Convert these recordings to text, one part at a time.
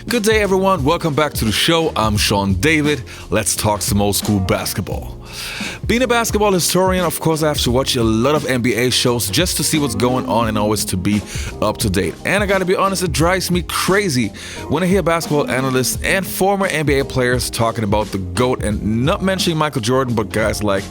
Good day, everyone. Welcome back to the show. I'm Sean David. Let's talk some old school basketball. Being a basketball historian, of course, I have to watch a lot of NBA shows just to see what's going on and always to be up to date. And I gotta be honest, it drives me crazy when I hear basketball analysts and former NBA players talking about the GOAT and not mentioning Michael Jordan, but guys like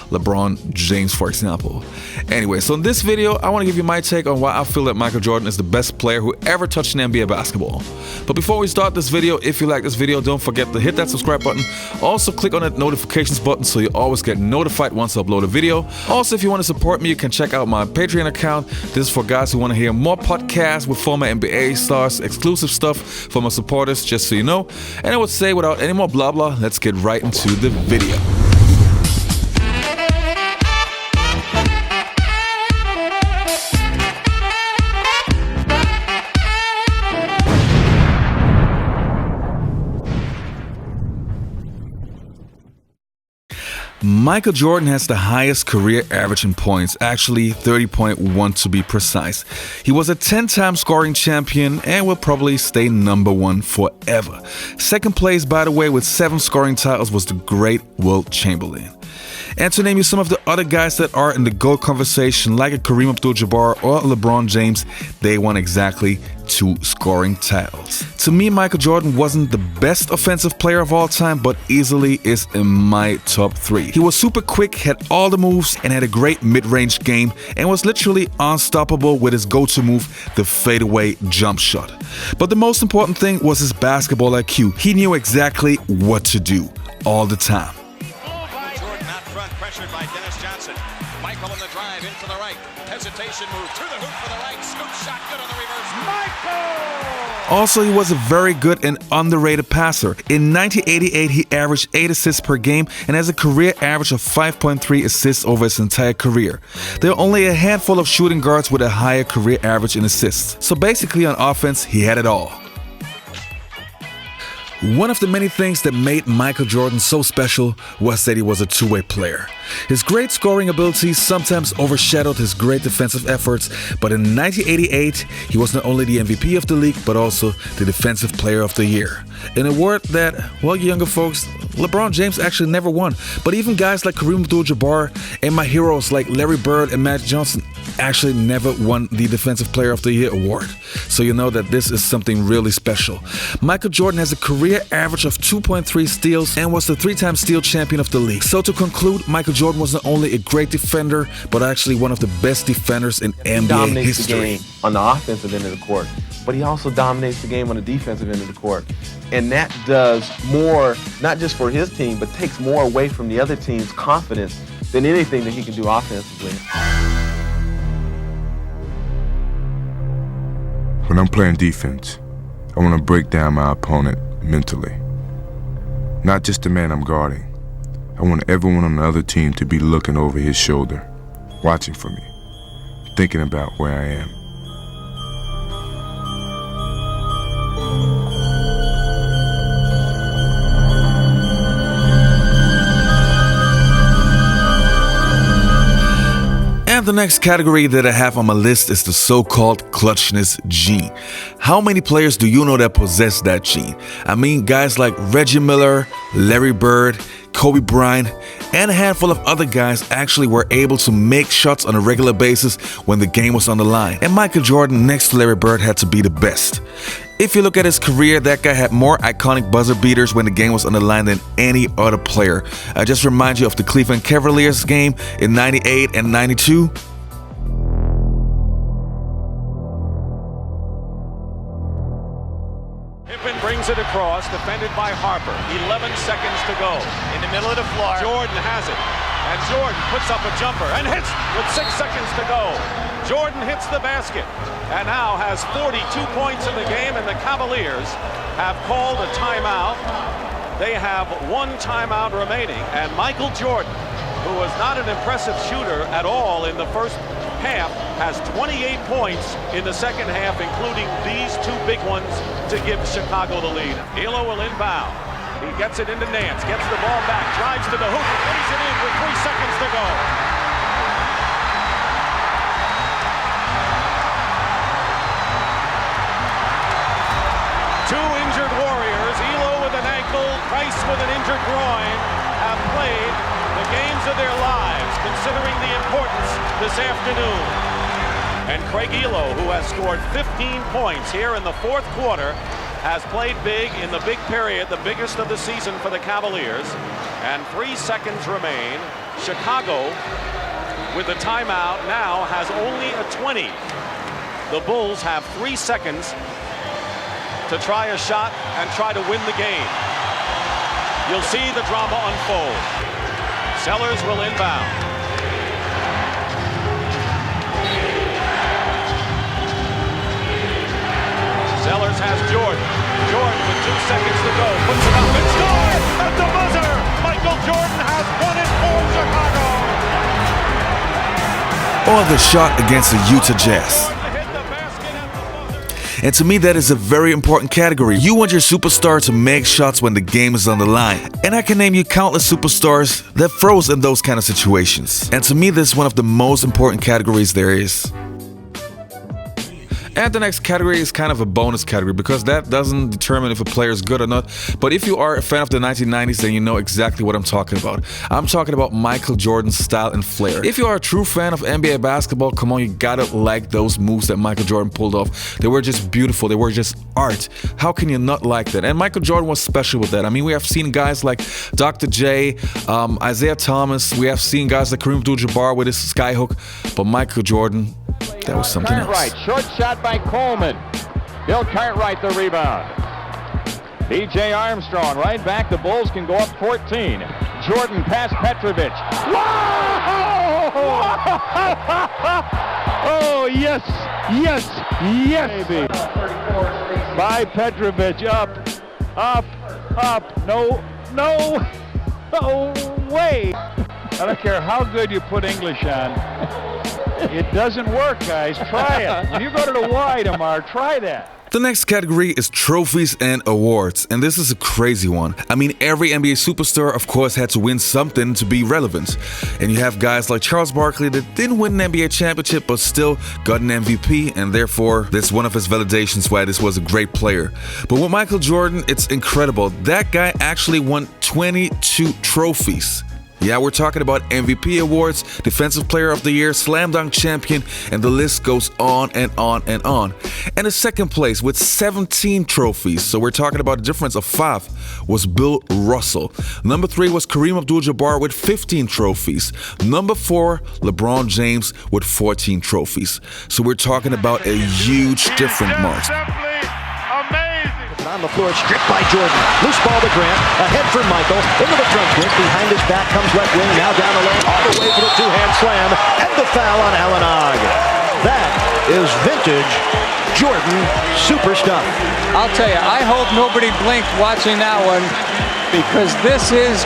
LeBron James, for example. Anyway, so in this video, I want to give you my take on why I feel that Michael Jordan is the best player who ever touched an NBA basketball. But before we start this video, if you like this video, don't forget to hit that subscribe button. Also, click on that notifications button so you always get notified once I upload a video. Also, if you want to support me, you can check out my Patreon account. This is for guys who want to hear more podcasts with former NBA stars, exclusive stuff for my supporters, just so you know. And I would say, without any more blah blah, let's get right into the video. Michael Jordan has the highest career average in points, actually 30.1 to be precise. He was a 10-time scoring champion and will probably stay number one forever. Second place, by the way, with 7 scoring titles was the great Wilt Chamberlain. And to name you some of the other guys that are in the GOAT conversation, like a Kareem Abdul-Jabbar or LeBron James, they won exactly 2 scoring titles. To me, Michael Jordan wasn't the best offensive player of all time, but easily is in my top 3. He was super quick, had all the moves, and had a great mid-range game, and was literally unstoppable with his go-to move, the fadeaway jump shot. But the most important thing was his basketball IQ. He knew exactly what to do all the time. Pressured by Dennis Johnson. Michael in the drive, in for the right. Hesitation move, through the hoop for the right. Scoop shot, good on the reverse. Michael! Also, he was a very good and underrated passer. In 1988, he averaged 8 assists per game and has a career average of 5.3 assists over his entire career. There are only a handful of shooting guards with a higher career average in assists. So basically on offense, he had it all. One of the many things that made Michael Jordan so special was that he was a two-way player. His great scoring abilities sometimes overshadowed his great defensive efforts, but in 1988, he was not only the MVP of the league, but also the Defensive Player of the Year. An award that, well, younger folks, LeBron James actually never won, but even guys like Kareem Abdul-Jabbar and my heroes like Larry Bird and Magic Johnson actually never won the Defensive Player of the Year award. So you know that this is something really special. Michael Jordan has a career average of 2.3 steals and was the 3-time steal champion of the league. So to conclude, Michael Jordan was not only a great defender, but actually one of the best defenders in NBA history. The game on the offensive end of the court, but he also dominates the game on the defensive end of the court. And that does more, not just for his team, but takes more away from the other team's confidence than anything that he can do offensively. When I'm playing defense, I want to break down my opponent mentally. Not just the man I'm guarding. I want everyone on the other team to be looking over his shoulder, watching for me, thinking about where I am. And the next category that I have on my list is the so-called clutchness gene. How many players do you know that possess that gene? I mean, guys like Reggie Miller, Larry Bird, Kobe Bryant, and a handful of other guys actually were able to make shots on a regular basis when the game was on the line. And Michael Jordan, next to Larry Bird, had to be the best. If you look at his career, that guy had more iconic buzzer beaters when the game was on the line than any other player. I just remind you of the Cleveland Cavaliers game in '98 and '92. Pippen brings it across, defended by Harper. 11 seconds to go. In the middle of the floor. Jordan has it. And Jordan puts up a jumper and hits with 6 seconds to go. Jordan hits the basket and now has 42 points in the game, and the Cavaliers have called a timeout. They have 1 timeout remaining, and Michael Jordan, who was not an impressive shooter at all in the first half, has 28 points in the second half, including these 2 big ones to give Chicago the lead. Elo will inbound. He gets it into Nance, gets the ball back, drives to the hoop, lays it in with 3 seconds to go. Two injured with an injured groin have played the games of their lives, considering the importance this afternoon. And Craig Elo, who has scored 15 points here in the fourth quarter, has played big in the big period, the biggest of the season for the Cavaliers. And 3 seconds remain. Chicago, with the timeout now, has only a 20. The Bulls have 3 seconds to try a shot and try to win the game. You'll see the drama unfold. Sellers will inbound. Sellers has Jordan. Jordan with 2 seconds to go. Puts it up and scores at the buzzer. Michael Jordan has won it for Chicago. Or the shot against the Utah Jazz. And to me, that is a very important category. You want your superstar to make shots when the game is on the line. And I can name you countless superstars that froze in those kind of situations. And to me, this is one of the most important categories there is. And the next category is kind of a bonus category because that doesn't determine if a player is good or not. But if you are a fan of the 1990s, then you know exactly what I'm talking about. I'm talking about Michael Jordan's style and flair. If you are a true fan of NBA basketball, come on, you gotta like those moves that Michael Jordan pulled off. They were just beautiful. They were just art. How can you not like that? And Michael Jordan was special with that. I mean, we have seen guys like Dr. J, Isaiah Thomas. We have seen guys like Kareem Abdul-Jabbar with his skyhook. But Michael Jordan, that was something else. Cartwright, short shot by Coleman. Bill Cartwright the rebound. B.J. Armstrong right back. The Bulls can go up 14. Jordan past Petrovic. Whoa! Oh, yes, yes, yes. Baby. By Petrovic, up, no way. I don't care how good you put English on. It doesn't work, guys. Try it. When you go to the Y tomorrow, try that. The next category is trophies and awards, and this is a crazy one. I mean, every NBA superstar, of course, had to win something to be relevant. And you have guys like Charles Barkley that didn't win an NBA championship but still got an MVP, and therefore that's one of his validations why this was a great player. But with Michael Jordan, it's incredible. That guy actually won 22 trophies. Yeah, we're talking about MVP awards, Defensive Player of the Year, Slam Dunk Champion, and the list goes on and on and on. And the second place with 17 trophies, so we're talking about a difference of 5, was Bill Russell. Number 3 was Kareem Abdul-Jabbar with 15 trophies. Number 4, LeBron James with 14 trophies. So we're talking about a huge different mark. On the floor, stripped by Jordan. Loose ball to Grant. Ahead for Michael. Into the front court. Behind his back comes left wing. Now down the lane. All the way for the two-hand slam. And the foul on Allen Ogg. That is vintage Jordan super stuff. I'll tell you, I hope nobody blinked watching that one because this is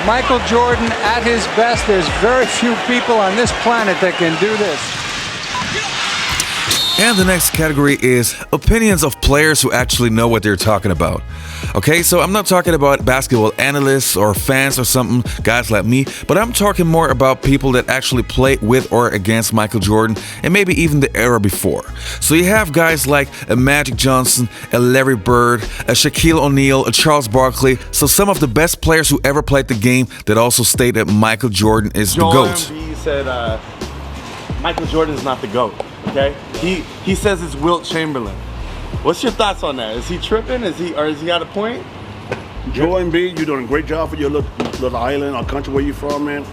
Michael Jordan at his best. There's very few people on this planet that can do this. And the next category is opinions of players who actually know what they're talking about. Okay, so I'm not talking about basketball analysts or fans or something, guys like me, but I'm talking more about people that actually played with or against Michael Jordan and maybe even the era before. So you have guys like a Magic Johnson, a Larry Bird, a Shaquille O'Neal, a Charles Barkley. So some of the best players who ever played the game that also state that Michael Jordan is the GOAT. He said Michael Jordan is not the GOAT. Okay, he says it's Wilt Chamberlain. What's your thoughts on that? Is he tripping? Is he got a point? Joel Embiid, you're doing a great job for your little island or country where you're from, man.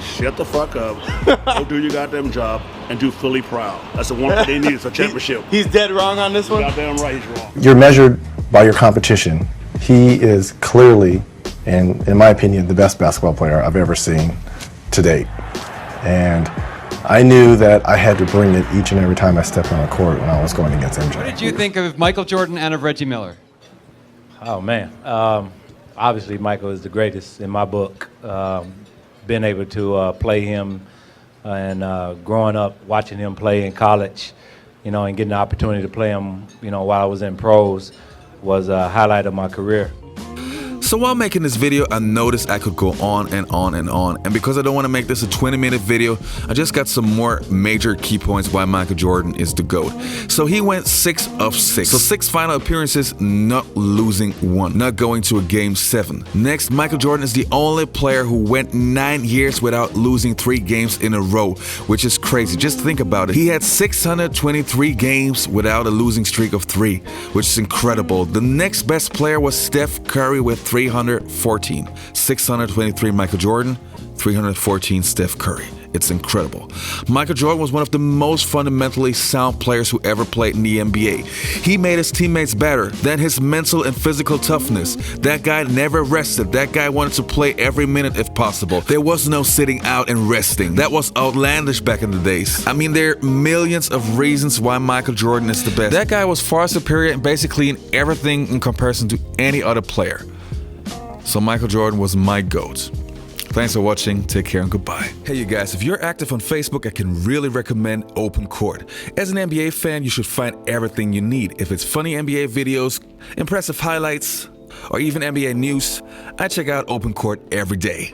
Shut the fuck up. Go do your goddamn job and do Philly proud. That's the one thing they need is a championship. He's dead wrong on this one. Goddamn right, he's wrong. You're measured by your competition. He is clearly, and in my opinion, the best basketball player I've ever seen to date. And I knew that I had to bring it each and every time I stepped on a court when I was going against MJ. What did you think of Michael Jordan and of Reggie Miller? Oh, man. Obviously, Michael is the greatest in my book. Been able to play him and growing up, watching him play in college, and getting the opportunity to play him, while I was in pros was a highlight of my career. So while making this video, I noticed I could go on and on and on. And because I don't want to make this a 20-minute video, I just got some more major key points why Michael Jordan is the GOAT. So he went 6 of 6. So 6 final appearances, not losing one, not going to a game 7. Next, Michael Jordan is the only player who went 9 years without losing 3 games in a row, which is crazy. Just think about it. He had 623 games without a losing streak of 3, which is incredible. The next best player was Steph Curry with 314. 623 Michael Jordan, 314 Steph Curry. It's incredible. Michael Jordan was one of the most fundamentally sound players who ever played in the NBA. He made his teammates better than his mental and physical toughness. That guy never rested. That guy wanted to play every minute if possible. There was no sitting out and resting. That was outlandish back in the days. I mean, there are millions of reasons why Michael Jordan is the best. That guy was far superior in basically in everything in comparison to any other player. So Michael Jordan was my GOAT. Thanks for watching, take care and goodbye. Hey you guys, if you're active on Facebook, I can really recommend Open Court. As an NBA fan, you should find everything you need. If it's funny NBA videos, impressive highlights, or even NBA news, I check out Open Court every day.